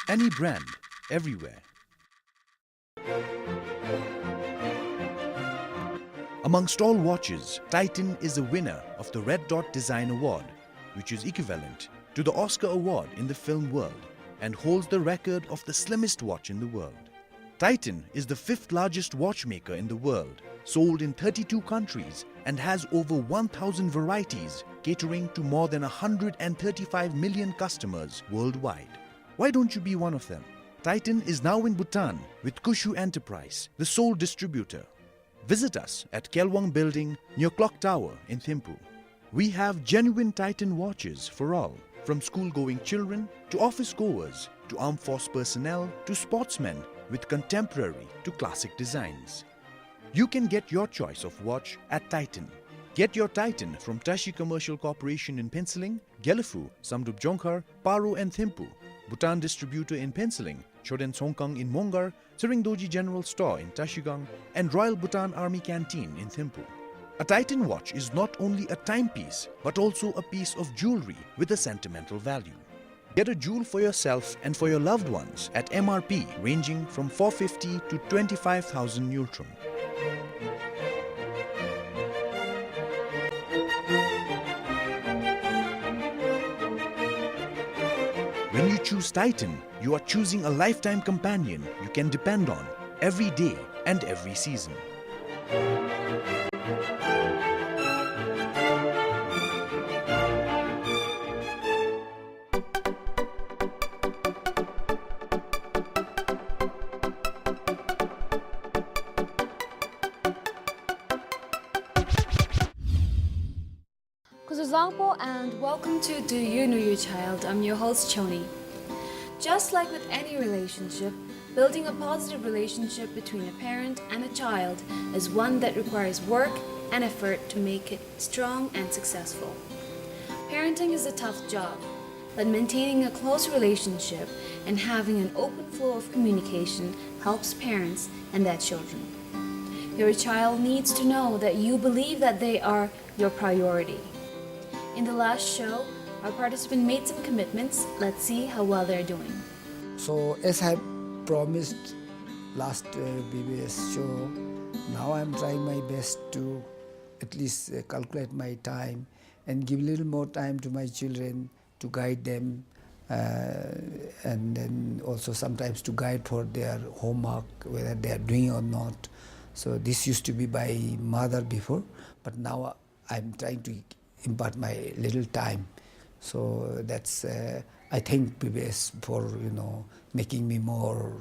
Any brand, everywhere. Amongst all watches, Titan is the winner of the Red Dot Design Award, which is equivalent to the Oscar Award in the film world and holds the record of the slimmest watch in the world. Titan is the 5th largest watchmaker in the world, sold in 32 countries and has over 1,000 varieties, catering to more than 135 million customers worldwide. Why don't you be one of them? Titan is now in Bhutan with Kushu Enterprise, the sole distributor. Visit us at Kelwang Building near Clock Tower in Thimphu. We have genuine Titan watches for all, from school-going children to office-goers to armed force personnel to sportsmen with contemporary to classic designs. You can get your choice of watch at Titan. Get your Titan from Tashi Commercial Corporation in Penciling, Gelefu, Samdup DZONGKHA, Paro and Thimphu, Bhutan Distributor in Penciling, Choden Songkang in Mongar, Tshering Dorji General Store in Tashigang, and Royal Bhutan Army Canteen in Thimphu. A Titan watch is not only a timepiece, but also a piece of jewelry with a sentimental value. Get a jewel for yourself and for your loved ones at MRP ranging from 450 to 25,000 Nultrum. When you choose Titan, you are choosing a lifetime companion you can depend on every day and every season. DZONGKHA and welcome to Do You Know Your Child? I'm your host Chhoden. Just like with any relationship, building a positive relationship between a parent and a child is one that requires work and effort to make it strong and successful. Parenting is a tough job, but maintaining a close relationship and having an open flow of communication helps parents and their children. Your child needs to know that you believe that they are your priority. In the last show, our participant made some commitments. Let's see how well they're doing. So as I promised last BBS show, now I'm trying my best to at least calculate my time and give a little more time to my children to guide them and then also sometimes to guide for their homework, whether they are doing or not. So this used to be by mother before, but now I'm trying to impart my little time. So that's I thank PBS for making me more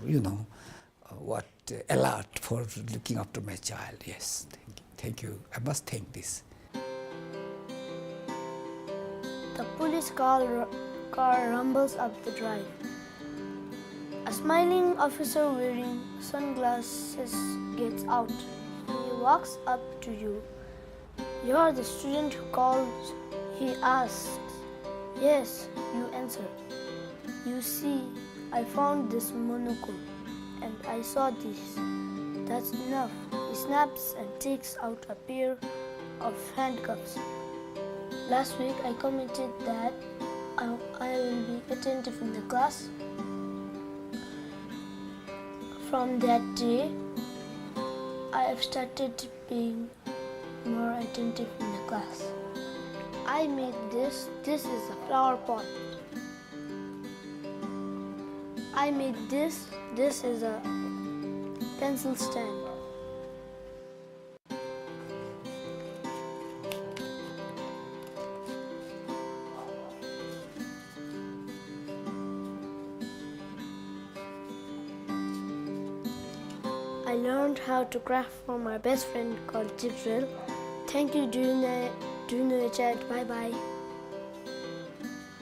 alert for looking after my child. Yes, thank you. I must thank this. The police car rumbles up the drive. A smiling officer wearing sunglasses gets out. He walks up to you. "You're the student who called?" he asks. "Yes," you answer. "You see, I found this monocle and I saw this. That's enough." He snaps and takes out a pair of handcuffs. "Last week I commented that I will be attentive in the class. From that day, I have started being more attentive in the class. I made this. This is a flower pot. I made this. This is a pencil stand. I learned how to craft from my best friend called Jibril. Thank you, Do You Know Your Child? Bye-bye.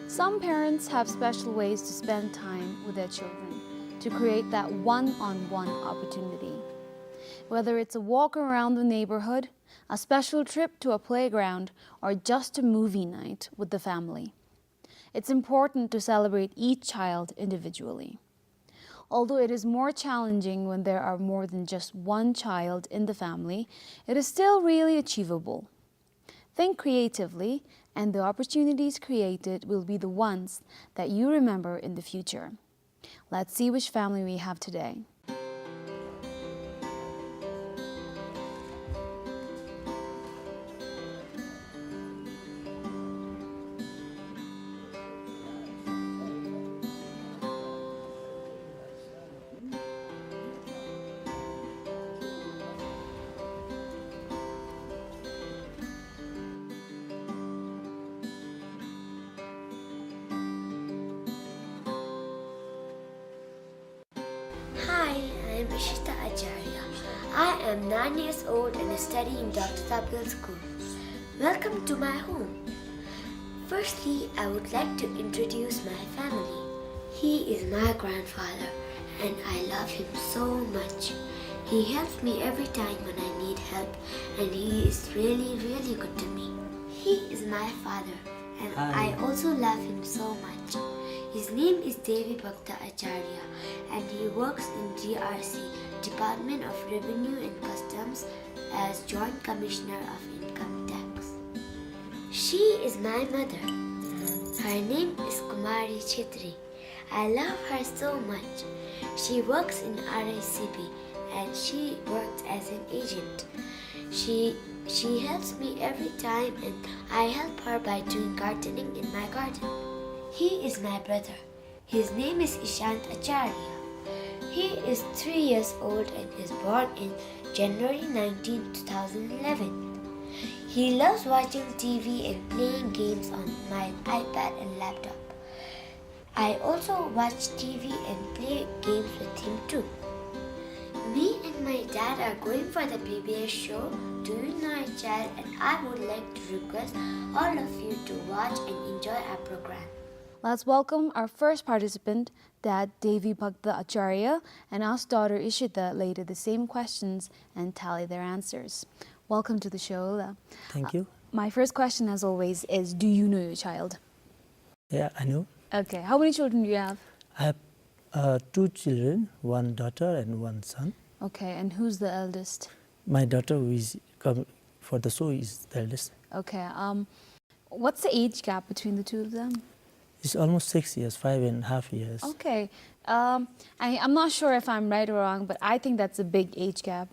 Some parents have special ways to spend time with their children to create that one-on-one opportunity. Whether it's a walk around the neighborhood, a special trip to a playground, or just a movie night with the family. It's important to celebrate each child individually. Although it is more challenging when there are more than just one child in the family, it is still really achievable. Think creatively, and the opportunities created will be the ones that you remember in the future. Let's see which family we have today. Hi, I am Ishita Acharya. I am 9 years old and study in Dr. Sabgal School. Welcome to my home. Firstly, I would like to introduce my family. He is my grandfather and I love him so much. He helps me every time when I need help and he is really, really good to me. He is my father and I also love him so much. His name is Devi Bhakta Acharya and he works in GRC, Department of Revenue and Customs, as Joint Commissioner of Income Tax. She is my mother. Her name is Kumari Chhetri. I love her so much. She works in RICB and she works as an agent. She helps me every time and I help her by doing gardening in my garden. He is my brother. His name is Ishant Acharya. He is 3 years old and is born in January 19, 2011. He loves watching TV and playing games on my iPad and laptop. I also watch TV and play games with him too. Me and my dad are going for the PBS show Do You Know a Child, and I would like to request all of you to watch and enjoy our program. Let's welcome our first participant, Dad Devi Bhakta Acharya, and ask daughter Ishita later the same questions and tally their answers. Welcome to the show. Thank you. My first question, as always, is do you know your child? Yeah, I know. Okay. How many children do you have? I have 2 children, 1 daughter and 1 son. Okay. And who's the eldest? My daughter, who is come for the show, is the eldest. Okay. What's the age gap between the two of them? It's almost 6 years, 5.5 years. Okay. I'm not sure if I'm right or wrong, but I think that's a big age gap.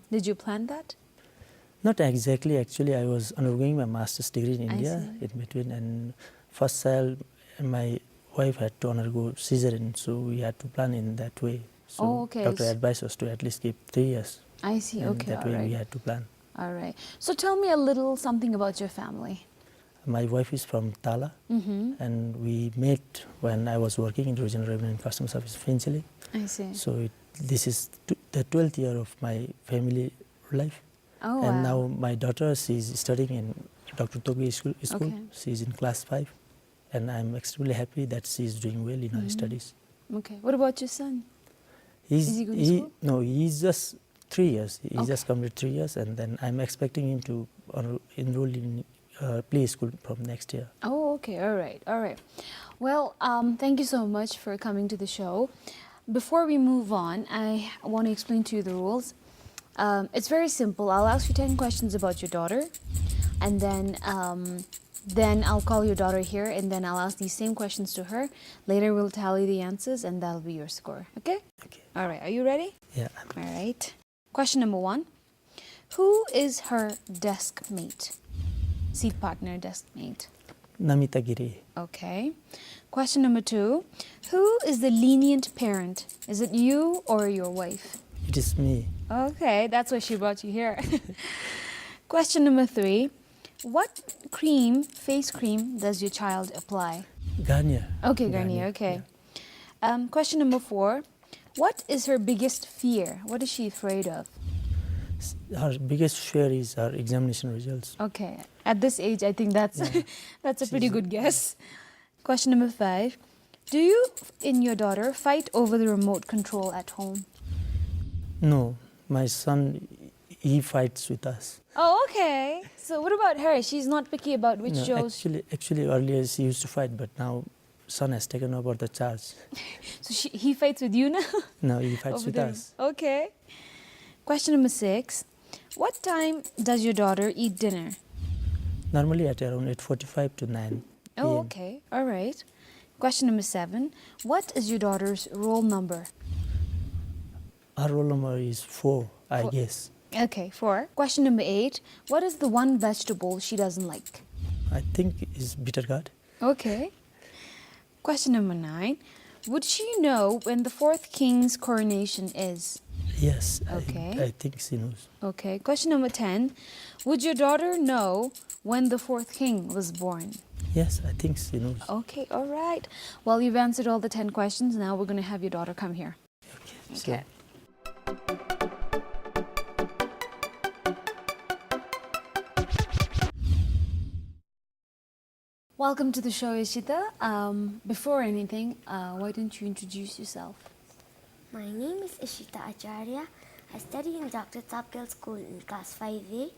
Did you plan that? Not exactly. Actually, I was undergoing my master's degree in India see. in between, and first child, my wife had to undergo cesarean, so we had to plan in that way. So Oh, okay. doctor advised us to at least keep 3 years. I see. And Okay. that All way we right. had to plan. All right. So tell me a little something about your family. My wife is from Tala, and we met when I was working in Regional Revenue and Customs Service, Phuntsho. I see. So this is the 12th year of my family life. Oh, And wow. now my daughter, she's studying in Dr. Togi school. Okay. She's in class 5. And I'm extremely happy that she's doing well in her studies. Okay. What about your son? Is he going to school? No, he's just 3 years. He Okay. just completed 3 years, and then I'm expecting him to enroll in play school from next year. Oh, okay. All right. All right. Well, thank you so much for coming to the show. Before we move on, I want to explain to you the rules. It's very simple. I'll ask you 10 questions about your daughter, and then I'll call your daughter here, and then I'll ask these same questions to her. Later, we'll tally the answers, and that'll be your score. Okay? Okay. All right. Are you ready? Yeah. All right. Question number 1. Who is her desk mate? Seat partner, desk mate. Namita Giri. Okay. Question number 2. Who is the lenient parent? Is it you or your wife? It is me. Okay, that's why she brought you here. Question number 3. What face cream, does your child apply? Garnier. Okay, Garnier, okay. Question number 4. What is her biggest fear? What is she afraid of? Her biggest fear is her examination results. Okay, at this age, I think that's that's a pretty good guess. Question number 5. Do you and your daughter fight over the remote control at home? No, my son, he fights with us. Oh, okay. So what about her? She's not picky about which No, shows. actually, earlier she used to fight, but now son has taken over the charge. So he fights with you now? Now he fights Over with there. us. Okay. Question number 6. What time does your daughter eat dinner? Normally at around 8:45 to 9 Oh, p.m. okay. All right. Question number 7. What is your daughter's roll number? Our roll number is 4, I guess. Okay, 4. Question number 8. What is the one vegetable she doesn't like? I think it's bitter gourd. Okay. Question number 9. Would she know when the 4th king's coronation is? Yes, Okay. I think she knows. Okay. Question number 10. Would your daughter know when the 4th king was born? Yes, I think she knows. Okay, all right. Well, you've answered all the 10 questions. Now we're going to have your daughter come here. So, Welcome to the show, Ishita. Before anything, why don't you introduce yourself? My name is Ishita Acharya. I study in Dr. Tapkal School in class 5A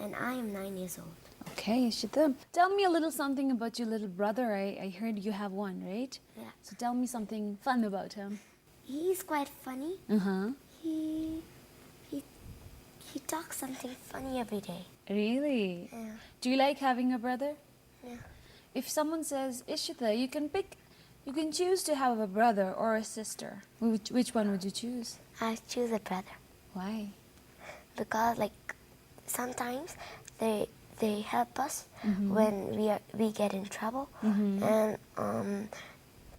and I am 9 years old. Okay, Ishita. Tell me a little something about your little brother. I heard you have one, right? Yeah. So tell me something fun about him. He's quite funny. Uh-huh. He talks something funny every day. Really? Yeah. Do you like having a brother? Yeah. If someone says, Ishita, you can choose to have a brother or a sister. Which one would you choose? I choose a brother Why? because sometimes they help us when we get in trouble, and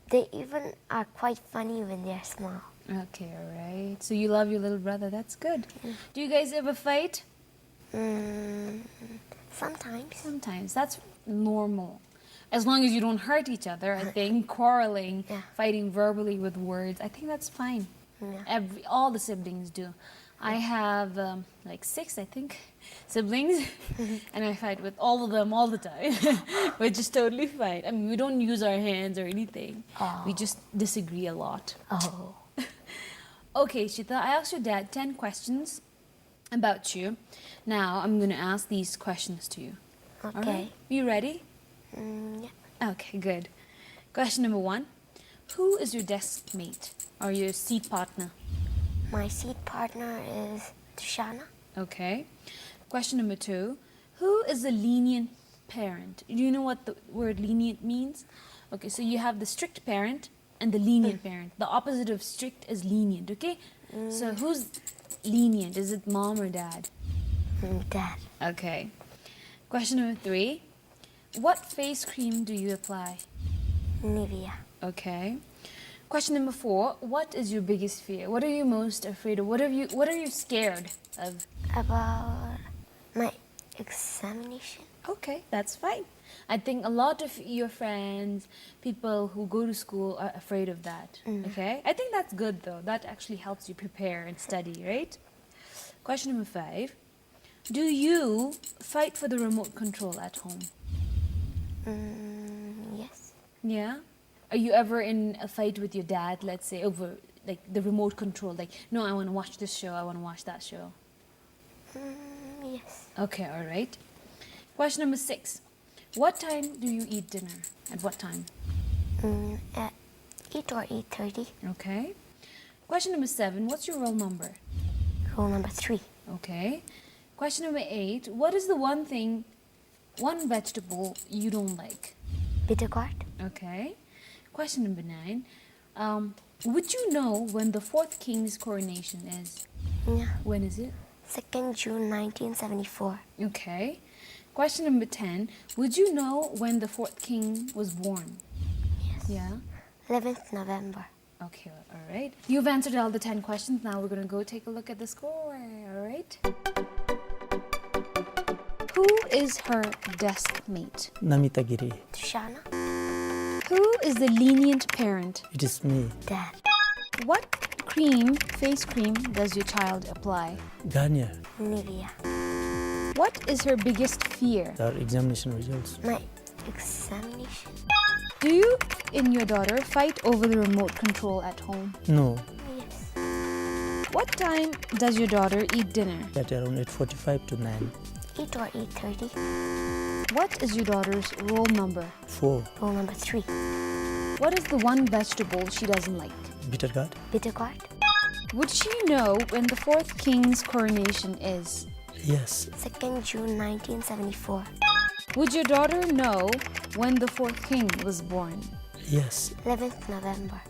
they even are quite funny when they're small. Okay, all right. So you love your little brother. That's good. Do you guys ever fight? Sometimes. Sometimes. That's normal. As long as you don't hurt each other, I think quarreling, Yeah. fighting verbally with words, I think that's fine. Yeah. All the siblings do. I have 6, I think, siblings, and I fight with all of them all the time, which is totally fine. I mean, we don't use our hands or anything. We just disagree a lot. Oh. Okay, Shita, I asked your dad 10 questions about you. Now I'm going to ask these questions to you. All Okay. right? You ready? Yeah. Okay, good. Question number 1. Who is your desk mate or your seat partner? My seat partner is Tushana. Okay. Question number 2. Who is a lenient parent? Do you know what the word lenient means? Okay, so you have the strict parent and the lenient parent. The opposite of strict is lenient, okay? So who's lenient? Is it mom or dad? Dad. Okay. Question number 3. What face cream do you apply? Nivea. Okay. Question number 4. What is your biggest fear? What are you most afraid of? What are you scared of? About my examination. Okay, that's fine. I think a lot of your friends, people who go to school are afraid of that. Okay? I think that's good though. That actually helps you prepare and study, right? Question number 5. Do you fight for the remote control at home? Yes. Yeah? Are you ever in a fight with your dad, let's say, over the remote control? No, I want to watch this show, I want to watch that show. Yes. Okay, all right. Question number 6. What time do you eat dinner? At what time? At 8 or 8:30. Okay. Question number 7. What's your roll number? Roll number 3. Okay. Question number 8. What is the one vegetable you don't like? Bitter gourd. Okay. Question number 9. Would you know when the 4th king's coronation is? Yeah. When is it? 2nd June 1974. Okay. Question number 10. Would you know when the 4th king was born? Yes. Yeah. 11th November. Okay, all right. You've answered all the 10 questions. Now we're going to go take a look at the score, all right? Who is her desk mate? Namita Giri. Tushana. Who is the lenient parent? It is me. Dad. What face cream does your child apply? Garnier. Nivea. What is her biggest fear? Our examination results. My examination. Do you and your daughter fight over the remote control at home? No. Yes. What time does your daughter eat dinner? At around 8:45 to 9. 8 or 8:30. What is your daughter's roll number? 4. Roll number 3. What is the one vegetable she doesn't like? Bitter gourd. Bitter gourd. Would she know when the 4th king's coronation is? Yes. 2nd June 1974. Would your daughter know when the 4th king was born? Yes. 11th November.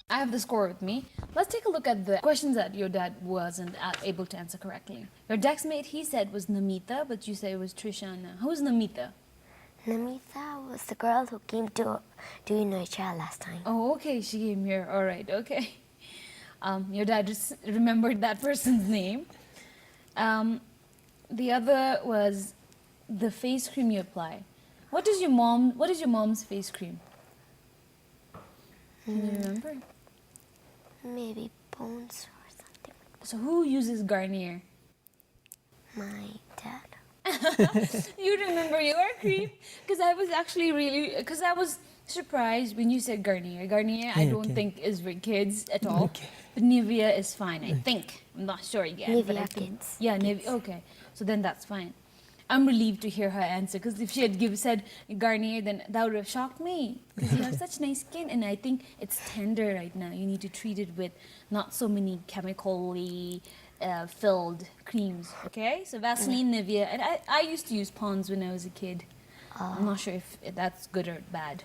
I have the score with me. Let's take a look at the questions that your dad wasn't able to answer correctly. Your dexmate, he said, was Namita, but you say it was Trishana. Who's Namita? Namita was the girl who came to Do You Know Your Child last time. Oh, okay, she came here. All right, okay. Your dad just remembered that person's name. The other was the face cream you apply. What is your mom's face cream? Can you remember? Maybe Bones or something. So who uses Garnier? My dad. You remember your cream? Because I was surprised when you said Garnier. Garnier, I don't think is for kids at all. Okay. But Nivea is fine, I think. I'm not sure yet. but I Nivea think, Kids. Yeah, Nivea. Okay, so then that's fine. I'm relieved to hear her answer because if she had said Garnier, then that would have shocked me. Because you have such nice skin, and I think it's tender right now. You need to treat it with not so many chemically filled creams. Okay, so Vaseline, Nivea, and I used to use Pond's when I was a kid. I'm not sure if that's good or bad.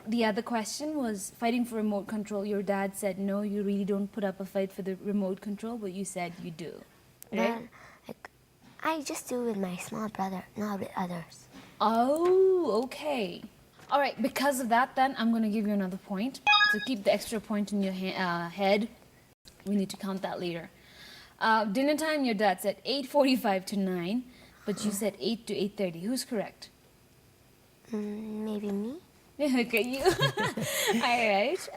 The other question was fighting for remote control. Your dad said no, you really don't put up a fight for the remote control, but you said you do. Right? Well, I just do with my small brother, not with others. Oh, okay. All right, because of that, then, I'm going to give you another point. So keep the extra point in your head. We need to count that later. Dinner time, your dad said 8:45 to 9, but you said 8 to 8:30. Who's correct? Maybe me? Okay, you. All right.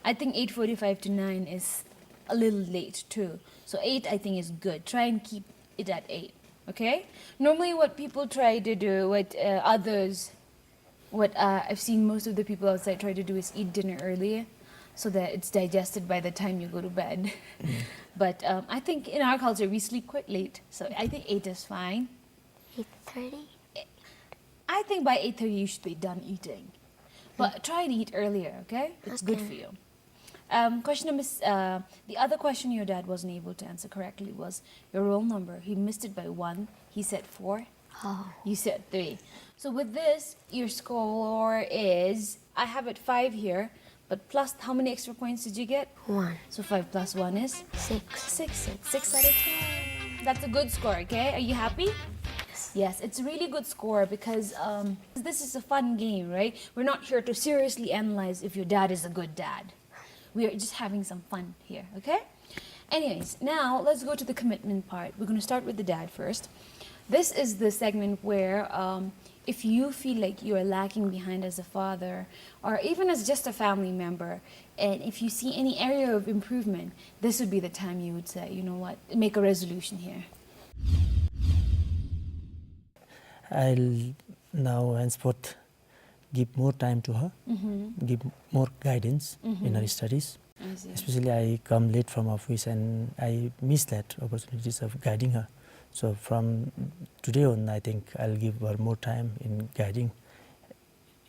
I think 8:45 to 9 is a little late, too. So 8, I think, is good. Try and keep it at 8, okay? Normally what people try to do, what I've seen most of the people outside try to do is eat dinner earlier so that it's digested by the time you go to bed. But I think in our culture we sleep quite late, so I think 8 is fine. 8:30? I think by 8:30 you should be done eating. But try and eat earlier, okay? It's good Okay. for you. The other question your dad wasn't able to answer correctly was your roll number. He missed it by 1. He said 4. Oh. You said 3. So with this, your score is, I have it 5 here, but plus how many extra points did you get? 1. So 5 plus 1 is 6. 6 out of 10. That's a good score, okay? Are you happy? Yes, it's a really good score because this is a fun game, right? We're not here to seriously analyze if your dad is a good dad. We are just having some fun here, okay? Anyways, now let's go to the commitment part. We're going to start with the dad first. This is the segment where if you feel like you are lacking behind as a father or even as just a family member, and if you see any area of improvement, this would be the time you would say, you know what, make a resolution here. I'll now henceforth give more time to her, give more guidance in her studies. I see. Especially I come late from office and I miss that opportunities of guiding her. So from today on, I think I'll give her more time in guiding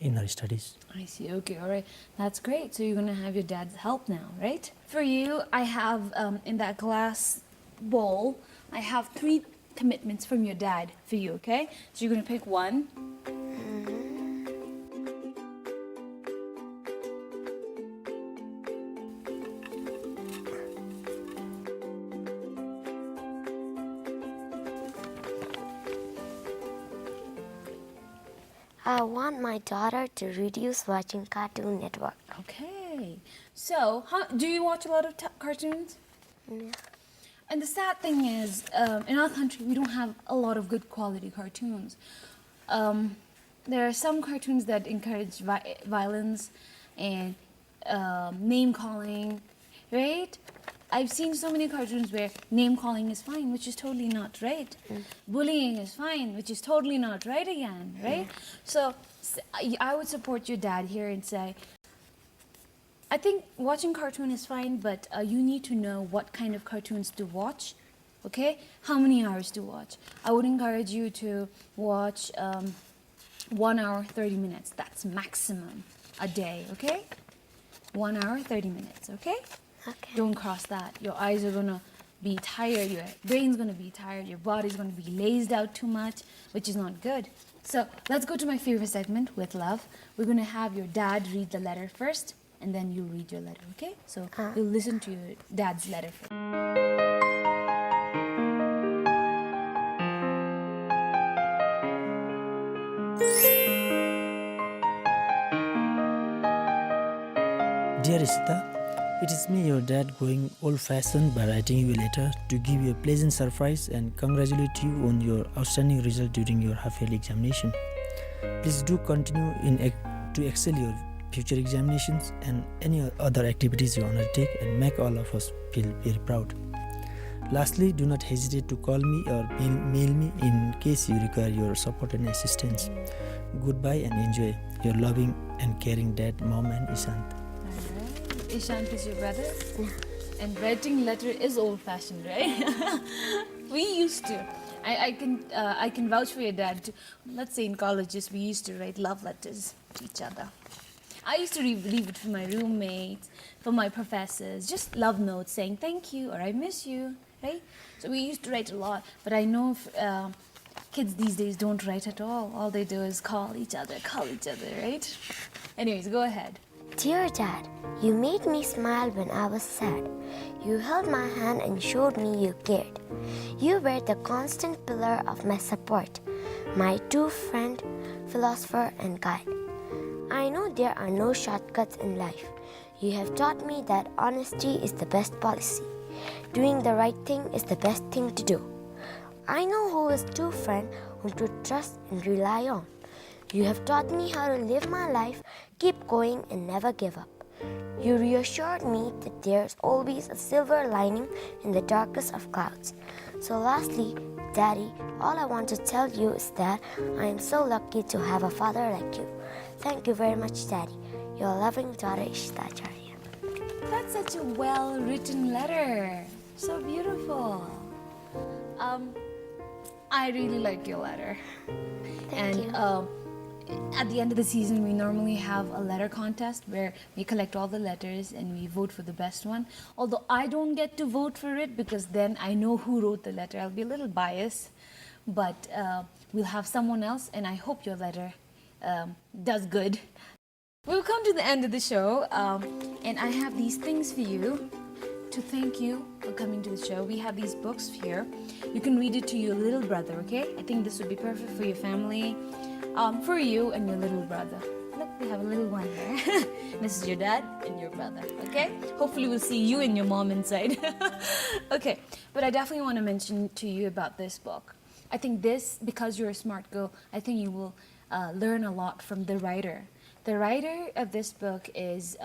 in her studies. I see. Okay, all right. That's great. So you're going to have your dad's help now, right? For you, I have in that glass bowl, I have 3 commitments from your dad for you, okay? So you're going to pick one. I want my daughter to reduce watching Cartoon Network. Okay. So, do you watch a lot of cartoons? Yeah. And the sad thing is, in our country, we don't have a lot of good quality cartoons. There are some cartoons that encourage violence and name-calling, right? I've seen so many cartoons where name-calling is fine, which is totally not right. Bullying is fine, which is totally not right again, right? So I would support your dad here and say, I think watching cartoon is fine, but you need to know what kind of cartoons to watch, okay? How many hours to watch. I would encourage you to watch 1 hour, 30 minutes. That's maximum a day, okay? 1 hour, 30 minutes, okay? Okay. Don't cross that. Your eyes are gonna be tired, your brain's gonna be tired, your body's gonna be lazed out too much, which is not good. So let's go to my favorite segment, With Love. We're going to have your dad read the letter first, and then you read your letter, okay? So you'll listen to your dad's letter first. Dear Ishita, it is me, your dad, going old-fashioned by writing you a letter to give you a pleasant surprise and congratulate you on your outstanding result during your half-yearly examination. Please do continue to excel your future examinations and any other activities you undertake, and make all of us feel very proud. Lastly, do not hesitate to call me or mail me in case you require your support and assistance. Goodbye and enjoy. Your loving and caring dad, Mom, and Ishant. Ishant is your brother? And writing letter is old-fashioned, right? We used to. I can vouch for your dad too. Let's say in colleges, we used to write love letters to each other. I used to leave it for my roommates, for my professors, just love notes saying thank you or I miss you, right? So we used to write a lot, but I know kids these days don't write at all. All they do is call each other, right? Anyways, go ahead. Dear Dad, you made me smile when I was sad. You held my hand and showed me you cared. You were the constant pillar of my support, my true friend, philosopher, and guide. I know there are no shortcuts in life. You have taught me that honesty is the best policy. Doing the right thing is the best thing to do. I know who is true friend whom to trust and rely on. You have taught me how to live my life, keep going, and never give up. You reassured me that there's always a silver lining in the darkest of clouds. So lastly, Daddy, all I want to tell you is that I am so lucky to have a father like you. Thank you very much, Daddy. Your loving daughter, Ishita. That's such a well-written letter. So beautiful. I really like your letter. Thank you. At the end of the season, we normally have a letter contest where we collect all the letters and we vote for the best one. Although I don't get to vote for it because then I know who wrote the letter. I'll be a little biased, but we'll have someone else, and I hope your letter does good. We'll come to the end of the show, and I have these things for you to thank you for coming to the show. We have these books here. You can read it to your little brother, okay? I think this would be perfect for your family. For you and your little brother. Look, we have a little one here. This is your dad and your brother, okay? Hopefully we'll see you and your mom inside. Okay, but I definitely want to mention to you about this book. I think this, because you're a smart girl, I think you will learn a lot from the writer. The writer of this book is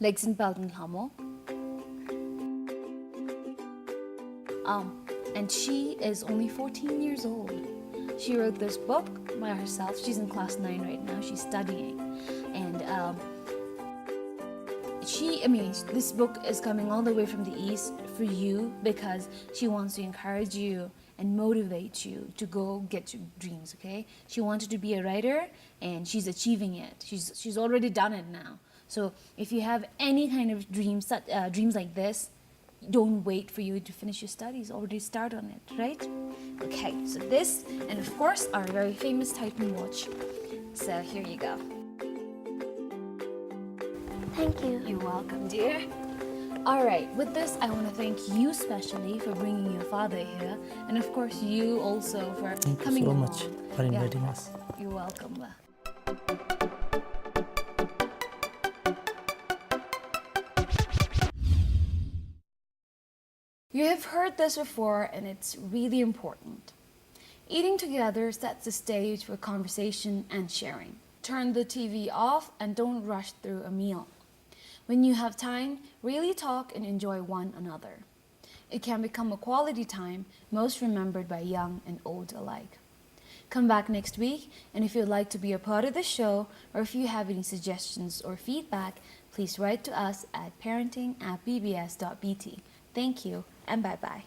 DZONGKHA. And she is only 14 years old. She wrote this book by herself. She's in class 9 right now. She's studying. And this book is coming all the way from the East for you because she wants to encourage you and motivate you to go get your dreams, okay? She wanted to be a writer and she's achieving it. She's already done it now. So if you have any kind of dreams like this, don't wait for you to finish your studies. Already start on it, right? Okay, so this, and of course, our very famous Titan watch. So here you go. Thank you. You're welcome, dear. All right, with this, I want to thank you especially for bringing your father here, and of course, you also for coming along. Thank you so much for inviting us. You're welcome. You have heard this before, and it's really important. Eating together sets the stage for conversation and sharing. Turn the TV off and don't rush through a meal. When you have time, really talk and enjoy one another. It can become a quality time most remembered by young and old alike. Come back next week, and if you'd like to be a part of the show, or if you have any suggestions or feedback, please write to us at parenting@bbs.bt. Thank you, and bye-bye.